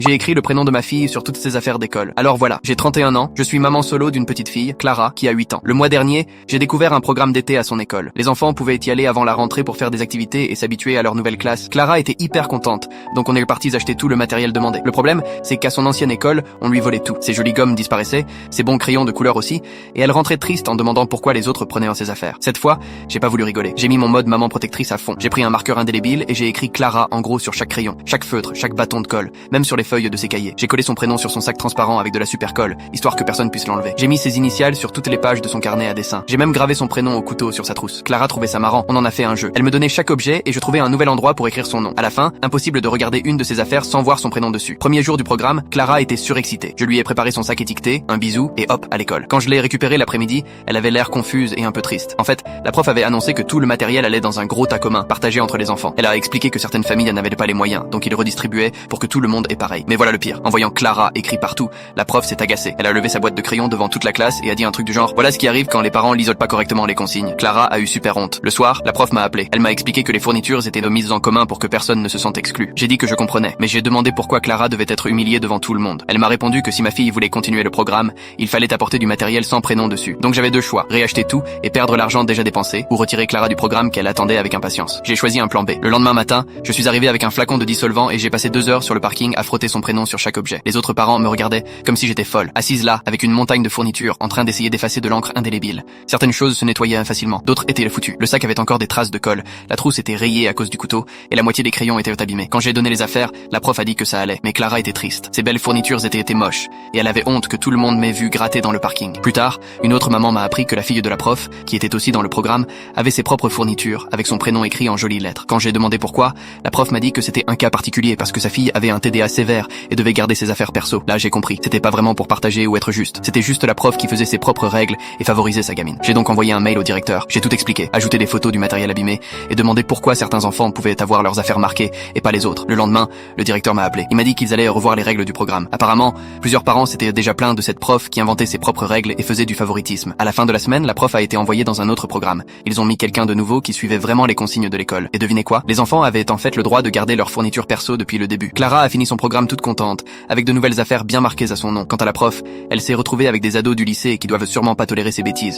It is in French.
J'ai écrit le prénom de ma fille sur toutes ses affaires d'école. Alors voilà, j'ai 31 ans, je suis maman solo d'une petite fille, Clara, qui a 8 ans. Le mois dernier, j'ai découvert un programme d'été à son école. Les enfants pouvaient y aller avant la rentrée pour faire des activités et s'habituer à leur nouvelle classe. Clara était hyper contente, donc on est partis acheter tout le matériel demandé. Le problème, c'est qu'à son ancienne école, on lui volait tout. Ses jolies gommes disparaissaient, ses bons crayons de couleur aussi, et elle rentrait triste en demandant pourquoi les autres prenaient ses affaires. Cette fois, j'ai pas voulu rigoler. J'ai mis mon mode maman protectrice à fond. J'ai pris un marqueur indélébile et j'ai écrit Clara en gros sur chaque crayon, chaque feutre, chaque bâton de colle, même sur les feuilles de ses cahiers. J'ai collé son prénom sur son sac transparent avec de la super colle, histoire que personne puisse l'enlever. J'ai mis ses initiales sur toutes les pages de son carnet à dessin. J'ai même gravé son prénom au couteau sur sa trousse. Clara trouvait ça marrant, on en a fait un jeu. Elle me donnait chaque objet et je trouvais un nouvel endroit pour écrire son nom. À la fin, impossible de regarder une de ses affaires sans voir son prénom dessus. Premier jour du programme, Clara était surexcitée. Je lui ai préparé son sac étiqueté, un bisou et hop, à l'école. Quand je l'ai récupéré l'après-midi, elle avait l'air confuse et un peu triste. En fait, la prof avait annoncé que tout le matériel allait dans un gros tas commun, partagé entre les enfants. Elle a expliqué que certaines familles n'avaient pas les moyens, donc ils redistribuaient pour que tout le monde ait pareil. Mais voilà le pire. En voyant Clara écrit partout, la prof s'est agacée. Elle a levé sa boîte de crayons devant toute la classe et a dit un truc du genre: voilà ce qui arrive quand les parents lisent pas correctement les consignes. Clara a eu super honte. Le soir, la prof m'a appelé. Elle m'a expliqué que les fournitures étaient mises en commun pour que personne ne se sente exclu. J'ai dit que je comprenais, mais j'ai demandé pourquoi Clara devait être humiliée devant tout le monde. Elle m'a répondu que si ma fille voulait continuer le programme, il fallait apporter du matériel sans prénom dessus. Donc j'avais deux choix: réacheter tout et perdre l'argent déjà dépensé, ou retirer Clara du programme qu'elle attendait avec impatience. J'ai choisi un plan B. Le lendemain matin, je suis arrivé avec un flacon de dissolvant et j'ai passé 2 heures sur le parking à frotter son prénom sur chaque objet. Les autres parents me regardaient comme si j'étais folle, assise là, avec une montagne de fournitures, en train d'essayer d'effacer de l'encre indélébile. Certaines choses se nettoyaient facilement, d'autres étaient foutues. Le sac avait encore des traces de colle, la trousse était rayée à cause du couteau, et la moitié des crayons étaient abîmés. Quand j'ai donné les affaires, la prof a dit que ça allait, mais Clara était triste. Ses belles fournitures étaient moches, et elle avait honte que tout le monde m'ait vu gratter dans le parking. Plus tard, une autre maman m'a appris que la fille de la prof, qui était aussi dans le programme, avait ses propres fournitures, avec son prénom écrit en jolies lettres. Quand j'ai demandé pourquoi, la prof m'a dit que c'était un cas particulier parce que sa fille avait un TDA sévère et devait garder ses affaires perso. Là, j'ai compris. C'était pas vraiment pour partager ou être juste. C'était juste la prof qui faisait ses propres règles et favorisait sa gamine. J'ai donc envoyé un mail au directeur. J'ai tout expliqué, ajouté des photos du matériel abîmé et demandé pourquoi certains enfants pouvaient avoir leurs affaires marquées et pas les autres. Le lendemain, le directeur m'a appelé. Il m'a dit qu'ils allaient revoir les règles du programme. Apparemment, plusieurs parents s'étaient déjà plaints de cette prof qui inventait ses propres règles et faisait du favoritisme. À la fin de la semaine, la prof a été envoyée dans un autre programme. Ils ont mis quelqu'un de nouveau qui suivait vraiment les consignes de l'école. Et devinez quoi? Les enfants avaient en fait le droit de garder leurs fournitures perso depuis le début. Clara a fini son programme toute contente, avec de nouvelles affaires bien marquées à son nom. Quant à la prof, elle s'est retrouvée avec des ados du lycée qui doivent sûrement pas tolérer ses bêtises.